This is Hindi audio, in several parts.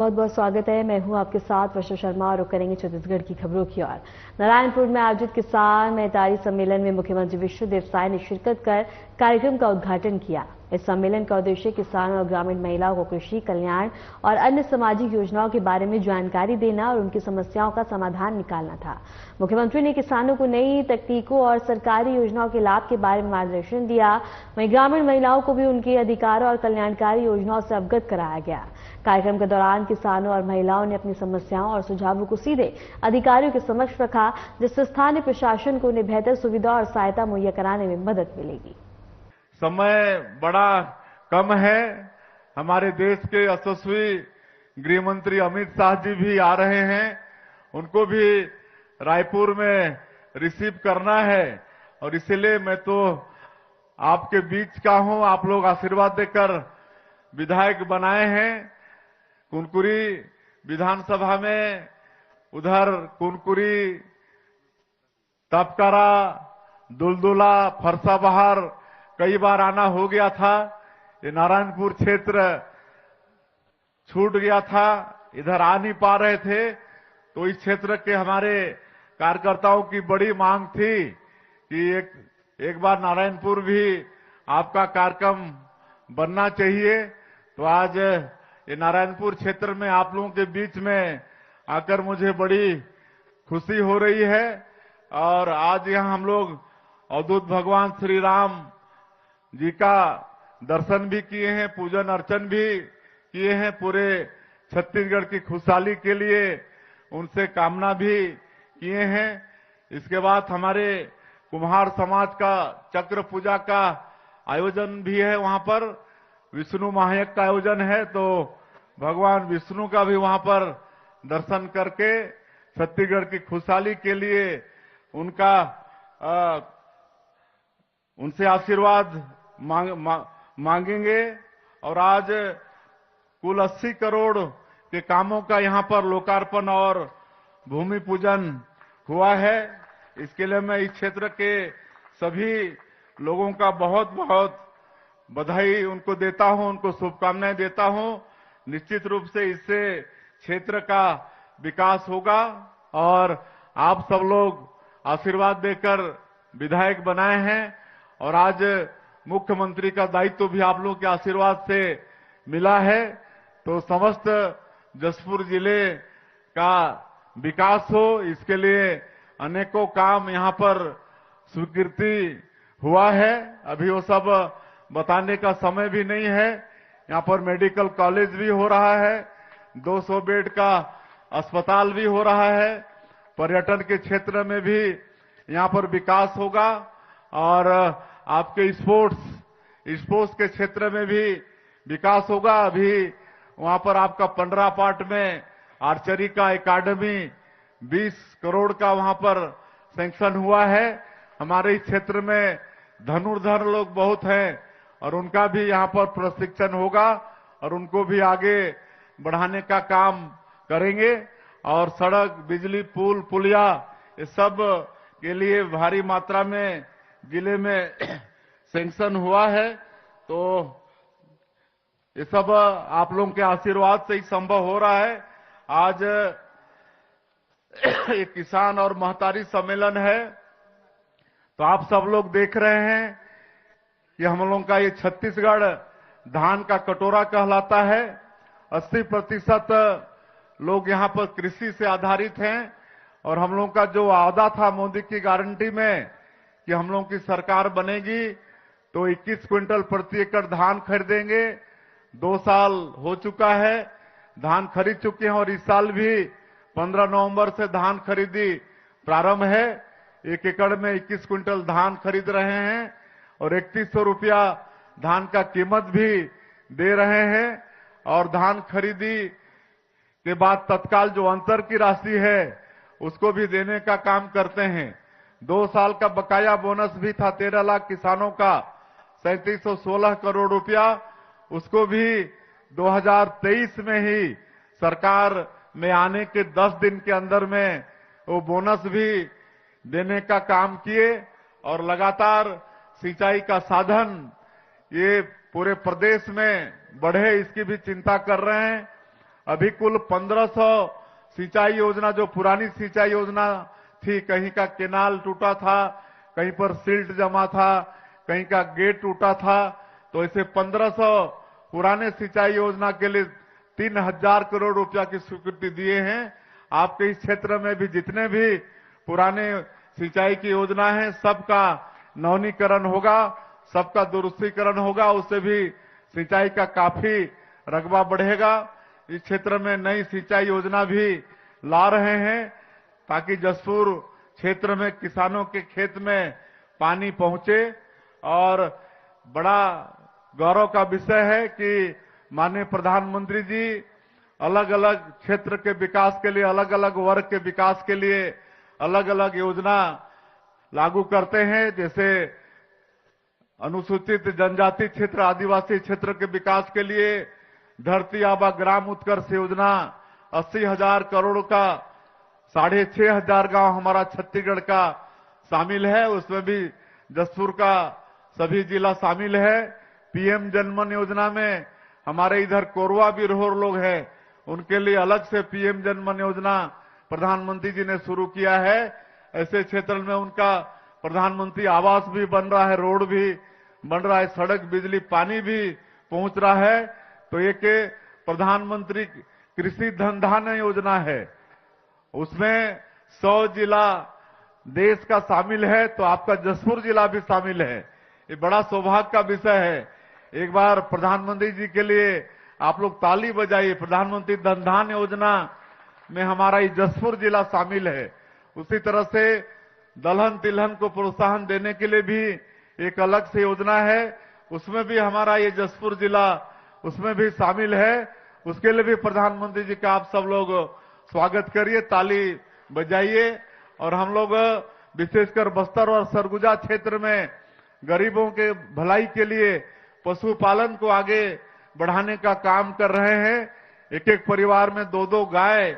बहुत बहुत स्वागत है। मैं हूं आपके साथ वर्षा शर्मा और रुक करेंगे छत्तीसगढ़ की खबरों की ओर। नारायणपुर में आयोजित किसान मेहतारी सम्मेलन में मुख्यमंत्री विष्णुदेव साय ने शिरकत कर कार्यक्रम का उद्घाटन किया। इस सम्मेलन का उद्देश्य किसानों और ग्रामीण महिलाओं को कृषि कल्याण और अन्य सामाजिक योजनाओं के बारे में जानकारी देना और उनकी समस्याओं का समाधान निकालना था। मुख्यमंत्री ने किसानों को नई तकनीकों और सरकारी योजनाओं के लाभ के बारे में मार्गदर्शन दिया। वहीं ग्रामीण महिलाओं को भी उनके अधिकारों और कल्याणकारी योजनाओं से अवगत कराया गया। कार्यक्रम के दौरान किसानों और महिलाओं ने अपनी समस्याओं और सुझावों को सीधे अधिकारियों के समक्ष रखा, जिससे स्थानीय प्रशासन को उन्हें बेहतर सुविधा और सहायता मुहैया कराने में मदद मिलेगी। समय बड़ा कम है। हमारे देश के यशस्वी गृह मंत्री अमित शाह जी भी आ रहे हैं। उनको भी रायपुर में रिसीव करना है और इसलिए मैं तो आपके बीच का हूं। आप लोग आशीर्वाद देकर विधायक बनाए हैं। कुनकुरी विधानसभा में उधर कुनकुरी, तपकरा, दुलदुला, फरसाबहार कई बार आना हो गया था। ये नारायणपुर क्षेत्र छूट गया था, इधर आ नहीं पा रहे थे। तो इस क्षेत्र के हमारे कार्यकर्ताओं की बड़ी मांग थी कि एक बार नारायणपुर भी आपका कार्यक्रम बनना चाहिए। तो आज ये नारायणपुर क्षेत्र में आप लोगों के बीच में आकर मुझे बड़ी खुशी हो रही है। और आज यहाँ हम लोग अवधूत भगवान श्री राम जी का दर्शन भी किए हैं, पूजन अर्चन भी किए हैं। पूरे छत्तीसगढ़ की खुशहाली के लिए उनसे कामना भी किए हैं। इसके बाद हमारे कुम्हार समाज का चक्र पूजा का आयोजन भी है। वहां पर विष्णु महायज्ञ का आयोजन है, तो भगवान विष्णु का भी वहां पर दर्शन करके छत्तीसगढ़ की खुशहाली के लिए उनसे आशीर्वाद मांगेंगे। और आज कुल 80 करोड़ के कामों का यहां पर लोकार्पण और भूमि पूजन हुआ है। इसके लिए मैं इस क्षेत्र के सभी लोगों का बहुत बहुत बधाई उनको देता हूं, उनको शुभकामनाएं देता हूं। निश्चित रूप से इससे क्षेत्र का विकास होगा और आप सब लोग आशीर्वाद देकर विधायक बनाए हैं और आज मुख्यमंत्री का दायित्व भी आप लोगों के आशीर्वाद से मिला है। तो समस्त जशपुर जिले का विकास हो, इसके लिए अनेकों काम यहां पर स्वीकृति हुआ है। अभी वो सब बताने का समय भी नहीं है। यहां पर मेडिकल कॉलेज भी हो रहा है, 200 बेड का अस्पताल भी हो रहा है। पर्यटन के क्षेत्र में भी यहां पर विकास होगा और आपके स्पोर्ट्स के क्षेत्र में भी विकास होगा। अभी वहां पर आपका पंडरापाट में आर्चरी का एकेडमी 20 करोड़ का वहां पर सैंक्शन हुआ है। हमारे इस क्षेत्र में धनुर्धर लोग बहुत हैं और उनका भी यहां पर प्रशिक्षण होगा और उनको भी आगे बढ़ाने का काम करेंगे। और सड़क, बिजली, पुल, पुलिया, ये सब के लिए भारी मात्रा में जिले में सैंक्शन हुआ है। तो ये सब आप लोगों के आशीर्वाद से ही संभव हो रहा है। आज ये किसान और महतारी सम्मेलन है, तो आप सब लोग देख रहे हैं कि हम लोगों का ये छत्तीसगढ़ धान का कटोरा कहलाता है। 80% लोग यहाँ पर कृषि से आधारित हैं और हम लोगों का जो वादा था मोदी की गारंटी में कि हम लोगों की सरकार बनेगी तो 21 क्विंटल प्रति एकड़ धान खरीदेंगे। 2 साल हो चुका है, धान खरीद चुके हैं और इस साल भी 15 नवंबर से धान खरीदी प्रारंभ है। 1 एकड़ में 21 क्विंटल धान खरीद रहे हैं और 3100 रुपया धान का कीमत भी दे रहे हैं। और धान खरीदी के बाद तत्काल जो अंतर की राशि है उसको भी देने का काम करते हैं। 2 साल का बकाया बोनस भी था 13 लाख किसानों का, 3716 करोड़ रुपया, उसको भी 2023 में ही सरकार में आने के 10 दिन के अंदर में वो बोनस भी देने का काम किए। और लगातार सिंचाई का साधन ये पूरे प्रदेश में बढ़े, इसकी भी चिंता कर रहे हैं। अभी कुल 1500 सिंचाई योजना, जो पुरानी सिंचाई योजना थी, कहीं का केनाल टूटा था, कहीं पर सिल्ट जमा था, कहीं का गेट टूटा था, तो ऐसे 1500 पुराने सिंचाई योजना के लिए 3000 करोड़ रुपया की स्वीकृति दिए हैं। आपके इस क्षेत्र में भी जितने भी पुराने सिंचाई की योजना है, सबका नवीनीकरण होगा, सबका दुरुस्तीकरण होगा, उससे भी सिंचाई का काफी रकबा बढ़ेगा। इस क्षेत्र में नई सिंचाई योजना भी ला रहे हैं ताकि जसपुर क्षेत्र में किसानों के खेत में पानी पहुंचे। और बड़ा गौरव का विषय है कि माननीय प्रधानमंत्री जी अलग अलग क्षेत्र के विकास के लिए, अलग अलग वर्ग के विकास के लिए अलग अलग योजना लागू करते हैं। जैसे अनुसूचित जनजाति क्षेत्र, आदिवासी क्षेत्र के विकास के लिए धरती आबा ग्राम उत्कर्ष योजना 80,000 करोड़ का 6,500 गांव हमारा छत्तीसगढ़ का शामिल है, उसमें भी जसपुर का सभी जिला शामिल है। पीएम जनमन योजना में हमारे इधर कोरवा बिरहोर लोग हैं, उनके लिए अलग से पीएम जनमन योजना प्रधानमंत्री जी ने शुरू किया है। ऐसे क्षेत्र में उनका प्रधानमंत्री आवास भी बन रहा है, रोड भी बन रहा है, सड़क, बिजली, पानी भी पहुंच रहा है। तो एक प्रधानमंत्री कृषि धन धान्य योजना है, उसमें 100 जिला देश का शामिल है, तो आपका जसपुर जिला भी शामिल है। ये बड़ा सौभाग्य का विषय है। एक बार प्रधानमंत्री जी के लिए आप लोग ताली बजाइए। प्रधानमंत्री धन धान्य योजना में हमारा ये जसपुर जिला शामिल है। उसी तरह से दलहन तिलहन को प्रोत्साहन देने के लिए भी एक अलग से योजना है, उसमें भी हमारा ये जसपुर जिला उसमें भी शामिल है। उसके लिए भी प्रधानमंत्री जी का आप सब लोग स्वागत करिए, ताली बजाइए। और हम लोग विशेषकर बस्तर और सरगुजा क्षेत्र में गरीबों के भलाई के लिए पशुपालन को आगे बढ़ाने का काम कर रहे हैं। एक एक परिवार में 2-2 गाय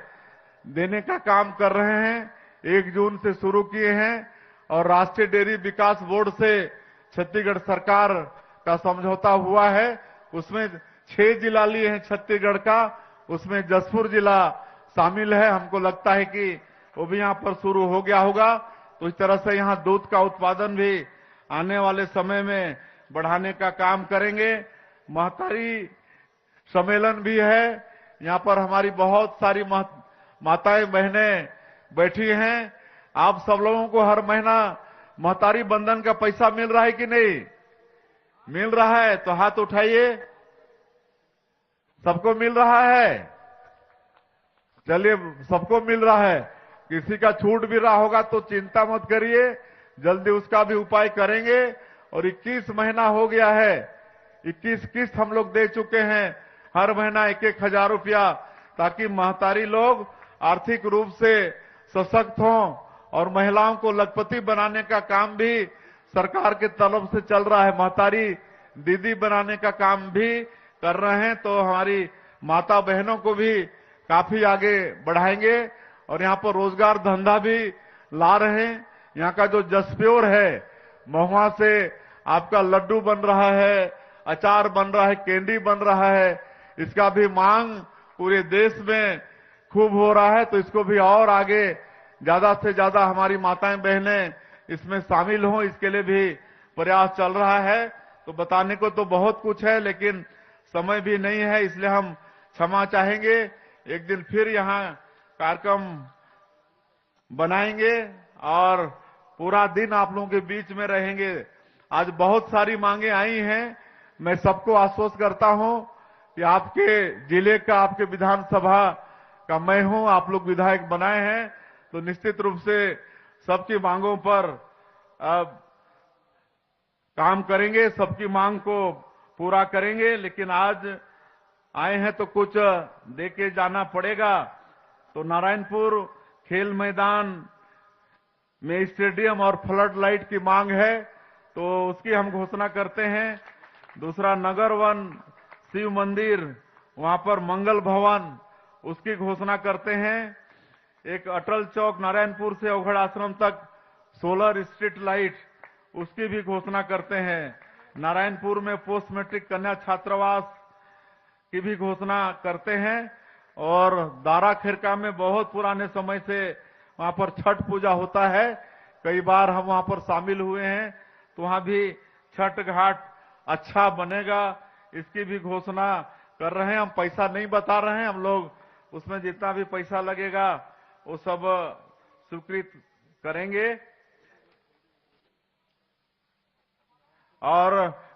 देने का काम कर रहे हैं। 1 जून से शुरू किए हैं और राष्ट्रीय डेयरी विकास बोर्ड से छत्तीसगढ़ सरकार का समझौता हुआ है। उसमें 6 जिला लिए हैं छत्तीसगढ़ का, उसमें जसपुर जिला शामिल है। हमको लगता है कि वो भी यहाँ पर शुरू हो गया होगा। तो इस तरह से यहाँ दूध का उत्पादन भी आने वाले समय में बढ़ाने का काम करेंगे। महतारी सम्मेलन भी है, यहाँ पर हमारी बहुत सारी माताएं बहनें बैठी हैं। आप सब लोगों को हर महीना महतारी बंधन का पैसा मिल रहा है कि नहीं? मिल रहा है तो हाथ उठाइए। सबको मिल रहा है? चलिए, सबको मिल रहा है। किसी का छूट भी रहा होगा तो चिंता मत करिए, जल्दी उसका भी उपाय करेंगे। और 21 महीना हो गया है, 21 किस्त हम लोग दे चुके हैं, हर महीना 1-1 हजार रुपया, ताकि महतारी लोग आर्थिक रूप से सशक्त हों। और महिलाओं को लखपति बनाने का काम भी सरकार के तरफ से चल रहा है, महतारी दीदी बनाने का काम भी कर रहे हैं। तो हमारी माता बहनों को भी काफी आगे बढ़ाएंगे और यहाँ पर रोजगार धंधा भी ला रहे हैं। यहाँ का जो जसप्योर है, महुआ से आपका लड्डू बन रहा है, अचार बन रहा है, कैंडी बन रहा है, इसका भी मांग पूरे देश में खूब हो रहा है। तो इसको भी और आगे ज्यादा से ज्यादा हमारी माताएं बहनें इसमें शामिल हों, इसके लिए भी प्रयास चल रहा है। तो बताने को तो बहुत कुछ है, लेकिन समय भी नहीं है, इसलिए हम क्षमा चाहेंगे। एक दिन फिर यहाँ कार्यक्रम बनाएंगे और पूरा दिन आप लोगों के बीच में रहेंगे। आज बहुत सारी मांगे आई हैं, मैं सबको आश्वस्त करता हूं कि आपके जिले का, आपके विधानसभा का मैं हूं, आप लोग विधायक बनाए हैं, तो निश्चित रूप से सबकी मांगों पर काम करेंगे, सबकी मांग को पूरा करेंगे। लेकिन आज आए हैं तो कुछ दे के जाना पड़ेगा। तो नारायणपुर खेल मैदान में स्टेडियम और फ्लड लाइट की मांग है, तो उसकी हम घोषणा करते हैं। दूसरा, नगर वन शिव मंदिर, वहां पर मंगल भवन, उसकी घोषणा करते हैं। एक अटल चौक नारायणपुर से अवघड़ आश्रम तक सोलर स्ट्रीट लाइट, उसकी भी घोषणा करते हैं। नारायणपुर में पोस्ट मैट्रिक कन्या छात्रावास की भी घोषणा करते हैं। और दारा खिरका में बहुत पुराने समय से वहां पर छठ पूजा होता है। कई बार हम वहां पर शामिल हुए हैं, तो वहां भी छठ घाट अच्छा बनेगा, इसकी भी घोषणा कर रहे हैं। हम पैसा नहीं बता रहे हैं, हम लोग उसमें जितना भी पैसा लगेगा वो सब स्वीकृत करेंगे। और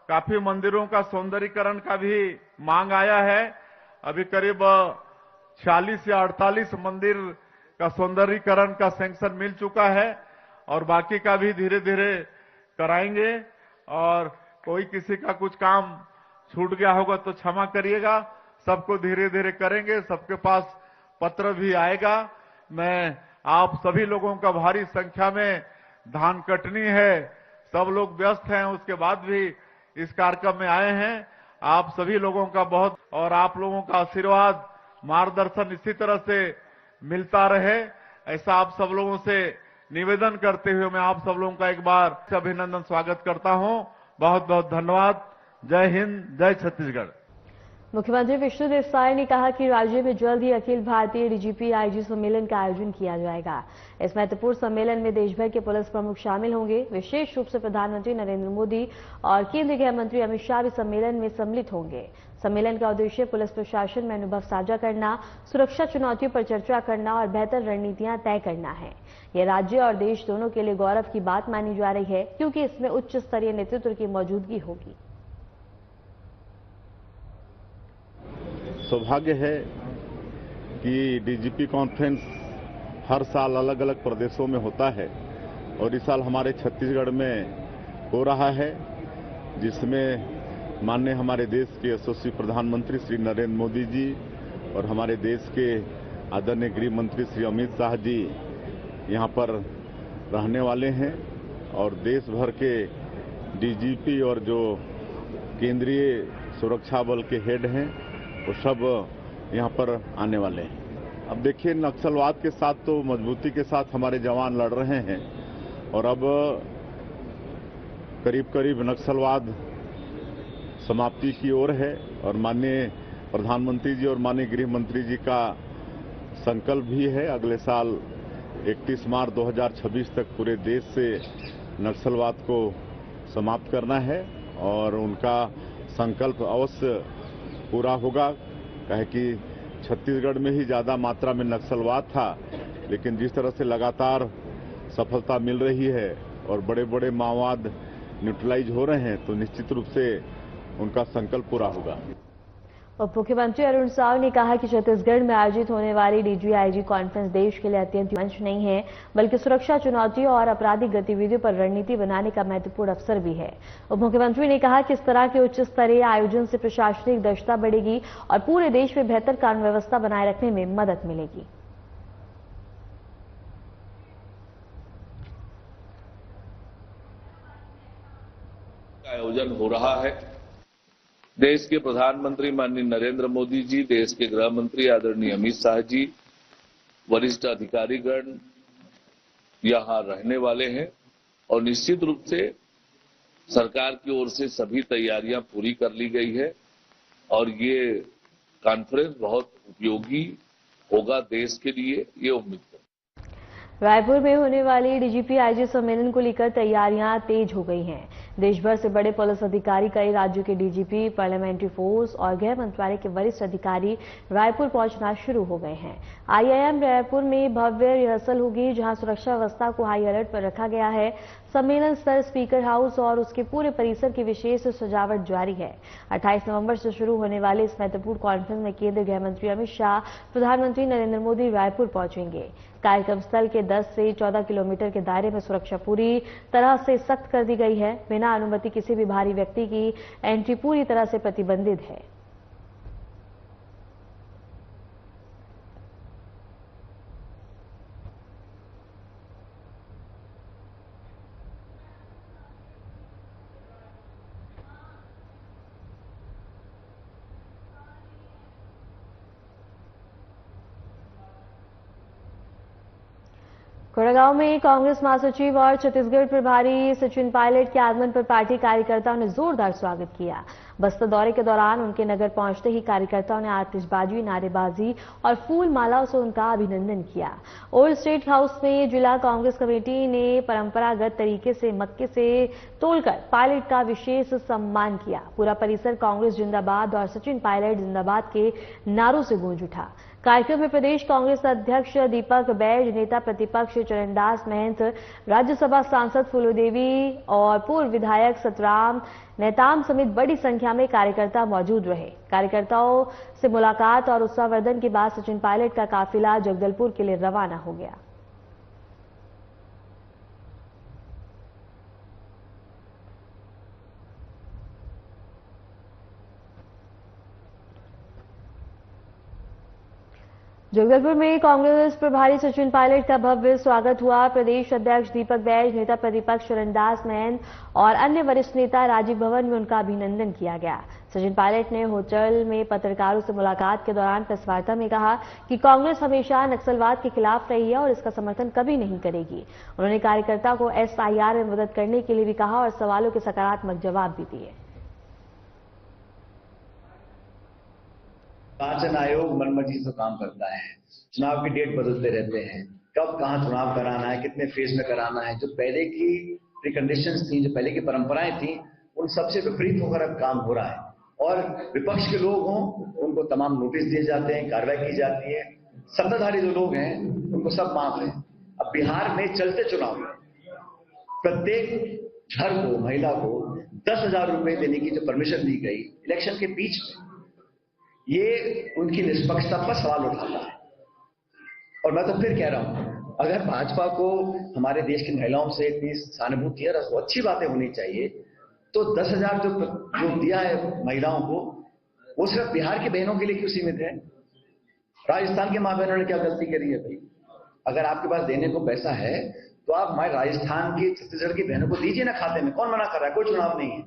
काफी मंदिरों का सौंदर्यीकरण का भी मांग आया है। अभी करीब 46 या 48 मंदिर का सौंदर्यीकरण का सैंक्शन मिल चुका है और बाकी का भी धीरे धीरे कराएंगे। और कोई किसी का कुछ काम छूट गया होगा तो क्षमा करिएगा, सबको धीरे धीरे करेंगे। सबके पास पत्र भी आएगा। मैं आप सभी लोगों का भारी संख्या में धान कटनी है, सब लोग व्यस्त हैं, उसके बाद भी इस कार्यक्रम में आए हैं। आप सभी लोगों का बहुत और आप लोगों का आशीर्वाद मार्गदर्शन इसी तरह से मिलता रहे, ऐसा आप सब लोगों से निवेदन करते हुए मैं आप सब लोगों का एक बार अभिनंदन स्वागत करता हूं। बहुत बहुत धन्यवाद। जय हिंद, जय छत्तीसगढ़। मुख्यमंत्री विष्णुदेव साय ने कहा कि राज्य में जल्द ही अखिल भारतीय डीजीपी आईजी सम्मेलन का आयोजन किया जाएगा। इस महत्वपूर्ण सम्मेलन में देश भर के पुलिस प्रमुख शामिल होंगे। विशेष रूप से प्रधानमंत्री नरेंद्र मोदी और केंद्रीय गृह मंत्री अमित शाह भी सम्मेलन में सम्मिलित होंगे। सम्मेलन का उद्देश्य पुलिस प्रशासन में अनुभव साझा करना, सुरक्षा चुनौतियों पर चर्चा करना और बेहतर रणनीतियां तय करना है। यह राज्य और देश दोनों के लिए गौरव की बात मानी जा रही है, क्योंकि इसमें उच्च स्तरीय नेतृत्व की मौजूदगी होगी। सौभाग्य है कि डीजीपी कॉन्फ्रेंस हर साल अलग अलग प्रदेशों में होता है और इस साल हमारे छत्तीसगढ़ में हो रहा है, जिसमें माननीय हमारे देश के यशस्वी प्रधानमंत्री श्री नरेंद्र मोदी जी और हमारे देश के आदरणीय गृह मंत्री श्री अमित शाह जी यहां पर रहने वाले हैं और देश भर के डीजीपी और जो केंद्रीय सुरक्षा बल के हेड हैं वो सब यहां पर आने वाले हैं। अब देखिए, नक्सलवाद के साथ तो मजबूती के साथ हमारे जवान लड़ रहे हैं और अब करीब करीब नक्सलवाद समाप्ति की ओर है और माननीय प्रधानमंत्री जी और माननीय गृह मंत्री जी का संकल्प भी है अगले साल 31 मार्च 2026 तक पूरे देश से नक्सलवाद को समाप्त करना है और उनका संकल्प अवश्य पूरा होगा। कहे कि छत्तीसगढ़ में ही ज्यादा मात्रा में नक्सलवाद था, लेकिन जिस तरह से लगातार सफलता मिल रही है और बड़े बड़े माओवाद न्यूट्रलाइज हो रहे हैं, तो निश्चित रूप से उनका संकल्प पूरा होगा। उप मुख्यमंत्री अरुण साव ने कहा कि छत्तीसगढ़ में आयोजित होने वाली डीजीआईजी कॉन्फ्रेंस देश के लिए अत्यंत मंच नहीं है, बल्कि सुरक्षा चुनौतियों और आपराधिक गतिविधियों पर रणनीति बनाने का महत्वपूर्ण अवसर भी है। उप मुख्यमंत्री ने कहा कि इस तरह के उच्च स्तरीय आयोजन से प्रशासनिक दक्षता बढ़ेगी और पूरे देश में बेहतर कानून व्यवस्था बनाए रखने में मदद मिलेगी। आयोजन हो रहा है। देश के प्रधानमंत्री माननीय नरेंद्र मोदी जी, देश के गृह मंत्री आदरणीय अमित शाह जी, वरिष्ठ अधिकारीगण यहां रहने वाले हैं और निश्चित रूप से सरकार की ओर से सभी तैयारियां पूरी कर ली गई है और ये कॉन्फ्रेंस बहुत उपयोगी होगा देश के लिए, ये उम्मीद है। रायपुर में होने वाली डीजीपी आईजी सम्मेलन को लेकर तैयारियां तेज हो गई हैं। देश भर से बड़े पुलिस अधिकारी, कई राज्यों के डीजीपी, पार्लियामेंट्री फोर्स और गृह मंत्रालय के वरिष्ठ अधिकारी रायपुर पहुंचना शुरू हो गए हैं। आईआईएम रायपुर में भव्य रिहर्सल होगी, जहां सुरक्षा व्यवस्था को हाई अलर्ट पर रखा गया है। सम्मेलन स्थल स्पीकर हाउस और उसके पूरे परिसर की विशेष सजावट जारी है। 28 नवंबर से शुरू होने वाले इस महत्वपूर्ण कॉन्फ्रेंस में केंद्रीय गृह मंत्री अमित शाह, प्रधानमंत्री नरेंद्र मोदी रायपुर पहुंचेंगे। कार्यक्रम स्थल के 10 से 14 किलोमीटर के दायरे में सुरक्षा पूरी तरह से सख्त कर दी गई है। बिना अनुमति किसी भी बाहरी व्यक्ति की एंट्री पूरी तरह से प्रतिबंधित है। कोडागांव में कांग्रेस महासचिव और छत्तीसगढ़ प्रभारी सचिन पायलट के आगमन पर पार्टी कार्यकर्ताओं ने जोरदार स्वागत किया। बस्तर दौरे के दौरान उनके नगर पहुंचते ही कार्यकर्ताओं ने आतिशबाजी, नारेबाजी और फूल मालाओं से उनका अभिनंदन किया। ओल्ड स्टेट हाउस में जिला कांग्रेस कमेटी ने परंपरागत तरीके से मक्के से तोलकर पायलट का विशेष सम्मान किया। पूरा परिसर कांग्रेस जिंदाबाद और सचिन पायलट जिंदाबाद के नारों से गूंज उठा। कार्यक्रम में प्रदेश कांग्रेस अध्यक्ष दीपक बैज, नेता प्रतिपक्ष चरणदास महंत, राज्यसभा सांसद फूलोदेवी और पूर्व विधायक सतराम नेताम समेत बड़ी संख्या में कार्यकर्ता मौजूद रहे। कार्यकर्ताओं से मुलाकात और उत्साहवर्धन के बाद सचिन पायलट का काफिला जगदलपुर के लिए रवाना हो गया। जगदलपुर में कांग्रेस प्रभारी सचिन पायलट का भव्य स्वागत हुआ। प्रदेश अध्यक्ष दीपक बैज, नेता प्रतिपक्ष चरणदास महंत और अन्य वरिष्ठ नेता राजीव भवन में उनका अभिनंदन किया गया। सचिन पायलट ने होटल में पत्रकारों से मुलाकात के दौरान प्रेस वार्ता में कहा कि कांग्रेस हमेशा नक्सलवाद के खिलाफ रही है और इसका समर्थन कभी नहीं करेगी। उन्होंने कार्यकर्ता को SIR में मदद करने के लिए भी कहा और सवालों के सकारात्मक जवाब भी दिए। निर्वाचन आयोग मनमर्जी से काम करता है। चुनाव की डेट बदलते रहते हैं, कब कहां चुनाव कराना है, कितने फेज में कराना है। जो पहले की प्रीकंडीशंस थी, जो पहले की परंपराएं थी, उन सबसे विपरीत होकर अब काम हो रहा है। और विपक्ष के लोग हों, उनको तमाम नोटिस दिए जाते हैं, कार्रवाई की जाती है। सत्ताधारी जो लोग हैं उनको सब माफ है। अब बिहार में चलते चुनाव में प्रत्येक घर को, महिला को 10,000 रुपए देने की जो परमिशन दी गई इलेक्शन के बीच में, ये उनकी निष्पक्षता पर सवाल उठाता है। और मैं तो फिर कह रहा हूं, अगर भाजपा को हमारे देश की महिलाओं से इतनी सहानुभूति है, तो अच्छी बातें होनी चाहिए। तो 10,000 जो दिया है महिलाओं को, वो सिर्फ बिहार की बहनों के लिए क्यों सीमित है? राजस्थान की मां बहनों ने क्या गलती करी है भाई? अगर आपके पास देने को पैसा है तो आप हमारे राजस्थान की, छत्तीसगढ़ की बहनों को दीजिए ना खाते में। कौन मना कर रहा है? कोई चुनाव नहीं है।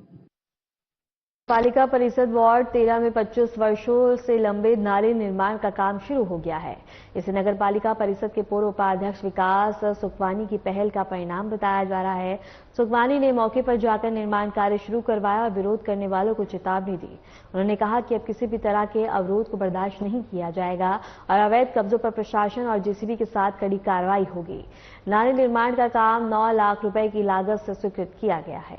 पालिका परिषद वार्ड 13 में 25 वर्षों से लंबे नाले निर्माण का काम शुरू हो गया है। इसे नगर पालिका परिषद के पूर्व उपाध्यक्ष विकास सुखवानी की पहल का परिणाम बताया जा रहा है। सुखवानी ने मौके पर जाकर निर्माण कार्य शुरू करवाया और विरोध करने वालों को चेतावनी दी। उन्होंने कहा कि अब किसी भी तरह के अवरोध को बर्दाश्त नहीं किया जाएगा और अवैध कब्जों पर प्रशासन और JCB के साथ कड़ी कार्रवाई होगी। नाले निर्माण का काम 9 लाख रुपए की लागत से स्वीकृत किया गया है।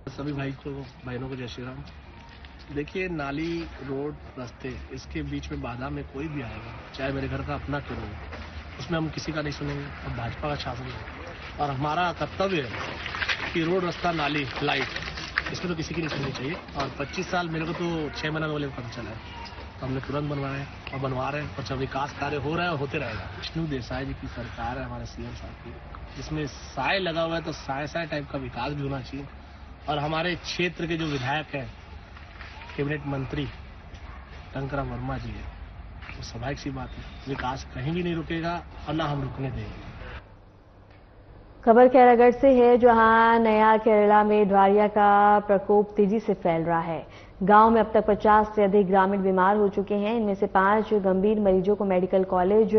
सभी बहनों को जय श्री राम। देखिए, नाली, रोड, रास्ते, इसके बीच में बाधा में कोई भी आएगा, चाहे मेरे घर का अपना क्यों हो, उसमें हम किसी का नहीं सुनेंगे। अब भाजपा का शासन है और हमारा कर्तव्य है कि रोड, रास्ता, नाली, लाइट, इसमें तो किसी की नहीं सुननी चाहिए। और 25 साल मेरे को तो 6 महीना वाले पता चला है, तो हमने तुरंत बनवाए और बनवा रहे हैं। और जब विकास कार्य हो रहा है और होते रहेगा। विष्णु देसाई जी की सरकार है, हमारे CM साहब की, जिसमें साय लगा हुआ है, तो साय टाइप का विकास भी होना चाहिए। और हमारे क्षेत्र के जो विधायक हैं, कैबिनेट मंत्री टंकराम वर्मा जी है, तो स्वाभाविक सी बात है, विकास कहीं भी नहीं रुकेगा और ना हम रुकने देंगे। खबर खैरागढ़ से है, जहां नया केरला में ड्वारिया का प्रकोप तेजी से फैल रहा है। गांव में अब तक 50 से अधिक ग्रामीण बीमार हो चुके हैं। इनमें से 5 गंभीर मरीजों को मेडिकल कॉलेज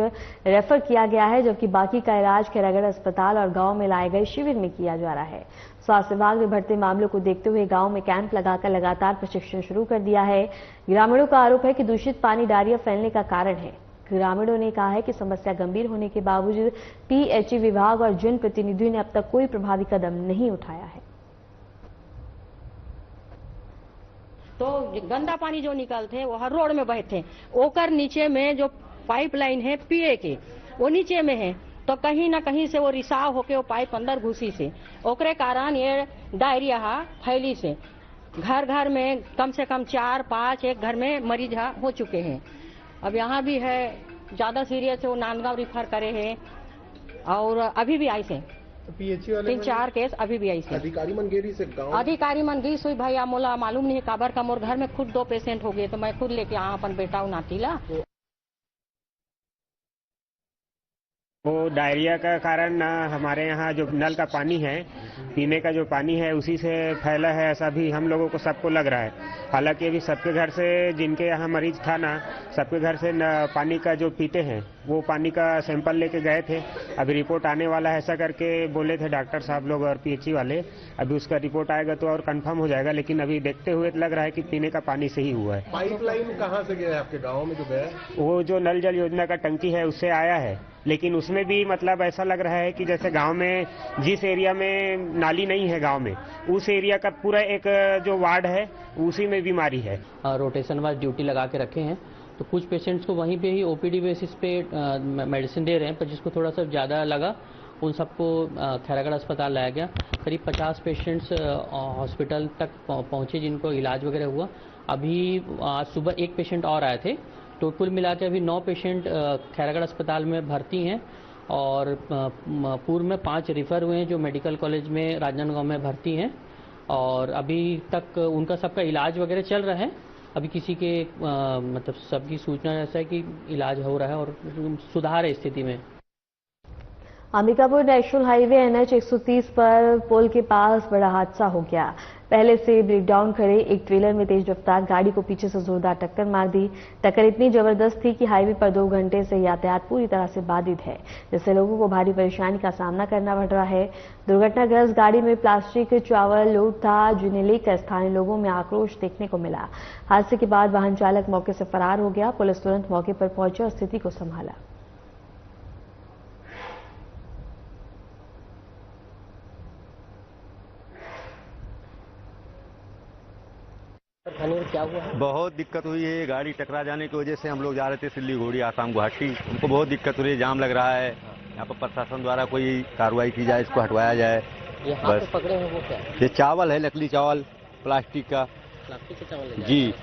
रेफर किया गया है, जबकि बाकी का इलाज खैरागढ़ अस्पताल और गांव में लाए गए शिविर में किया जा रहा है। स्वास्थ्य विभाग ने बढ़ते मामलों को देखते हुए गांव में कैंप लगाकर लगातार प्रशिक्षण शुरू कर दिया है। ग्रामीणों का आरोप है कि दूषित पानी डायरिया फैलने का कारण है। ग्रामीणों ने कहा है कि समस्या गंभीर होने के बावजूद PHE विभाग और जनप्रतिनिधियों ने अब तक कोई प्रभावी कदम नहीं उठाया है। तो गंदा पानी जो निकलते हैं वो हर रोड में बहते हैं। ओकर नीचे में जो पाइपलाइन है PA के, वो नीचे में है, तो कहीं ना कहीं से वो रिसाव होके वो पाइप अंदर घुसी से ओकरे कारण ये डायरिया फैली से घर घर में कम से कम 4-5 एक घर में मरीज हो चुके हैं। अब यहाँ भी है, ज्यादा सीरियस है, वो नांदगांव रिफर करे हैं और अभी भी आई से 3-4 केस अभी भी आई से। अधिकारी मनगेरी से गाँव अधिकारी मनगेरी से भैया मोला मालूम नहीं काबर का, मोर घर में खुद 2 पेशेंट हो गए, तो मैं खुद लेके यहाँ अपन बेटा नातीला वो डायरिया का कारण हमारे यहाँ जो नल का पानी है, पीने का जो पानी है उसी से फैला है, ऐसा भी हम लोगों को सबको लग रहा है। हालांकि अभी सबके घर से, जिनके यहाँ मरीज था ना, सबके घर से पानी का जो पीते हैं वो पानी का सैंपल लेके गए थे। अभी रिपोर्ट आने वाला है, ऐसा करके बोले थे डॉक्टर साहब लोग और पीएचई वाले। अभी उसका रिपोर्ट आएगा तो और कंफर्म हो जाएगा, लेकिन अभी देखते हुए लग रहा है कि पीने का पानी से ही हुआ है। पाइपलाइन कहाँ से गया है आपके गाँव में जो गया? वो जो नल जल योजना का टंकी है उससे आया है, लेकिन उसमें भी मतलब ऐसा लग रहा है कि जैसे गांव में जिस एरिया में नाली नहीं है गांव में, उस एरिया का पूरा एक जो वार्ड है उसी में बीमारी है। रोटेशन वाइज ड्यूटी लगा के रखे हैं, तो कुछ पेशेंट्स को वहीं पे ही ओपीडी बेसिस पे मेडिसिन दे रहे हैं, पर जिसको थोड़ा सा ज़्यादा लगा उन सबको खैरागढ़ अस्पताल लाया गया। करीब 50 पेशेंट्स हॉस्पिटल तक पहुँचे जिनको इलाज वगैरह हुआ। अभी आज सुबह एक पेशेंट और आए थे, तो कुल मिला के अभी 9 पेशेंट खैरागढ़ अस्पताल में भर्ती हैं और पूर्व में 5 रिफ़र हुए हैं जो मेडिकल कॉलेज में राजनांदगांव में भर्ती हैं, और अभी तक उनका सबका इलाज वगैरह चल रहा है। अभी किसी के मतलब सबकी सूचना ऐसा है कि इलाज हो रहा है और सुधार है स्थिति में। अंबिकापुर नेशनल हाईवे NH 130 पर पुल के पास बड़ा हादसा हो गया। पहले से ब्रेकडाउन खड़े एक ट्रेलर में तेज रफ्तार गाड़ी को पीछे से जोरदार टक्कर मार दी। टक्कर इतनी जबरदस्त थी कि हाईवे पर 2 घंटे से यातायात पूरी तरह से बाधित है, जिससे लोगों को भारी परेशानी का सामना करना पड़ रहा है। दुर्घटनाग्रस्त गाड़ी में प्लास्टिक चावल लोड था, जिन्हें लेकर स्थानीय लोगों में आक्रोश देखने को मिला। हादसे के बाद वाहन चालक मौके से फरार हो गया। पुलिस तुरंत मौके पर पहुंची और स्थिति को संभाला। क्या हुआ? बहुत दिक्कत हुई है। गाड़ी टकरा जाने की वजह से हम लोग जा रहे थे सिल्लीगुड़ी आसाम गुवाहाटी, हमको बहुत दिक्कत हो रही है, जाम लग रहा है। यहाँ पर प्रशासन द्वारा कोई कार्रवाई की जाए, इसको हटवाया जाए। ये हाथ में पकड़े हैं वो क्या? ये चावल है, नकली चावल, प्लास्टिक का। प्लास्टिक का चावल जी,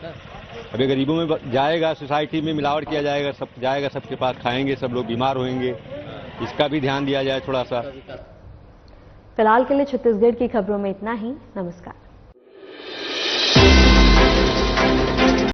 अभी गरीबों में जाएगा, सोसाइटी में मिलावट किया जाएगा, सब जाएगा, सबके पास खाएंगे, सब लोग बीमार होंगे। इसका भी ध्यान दिया जाए थोड़ा सा। फिलहाल के लिए छत्तीसगढ़ की खबरों में इतना ही। नमस्कार।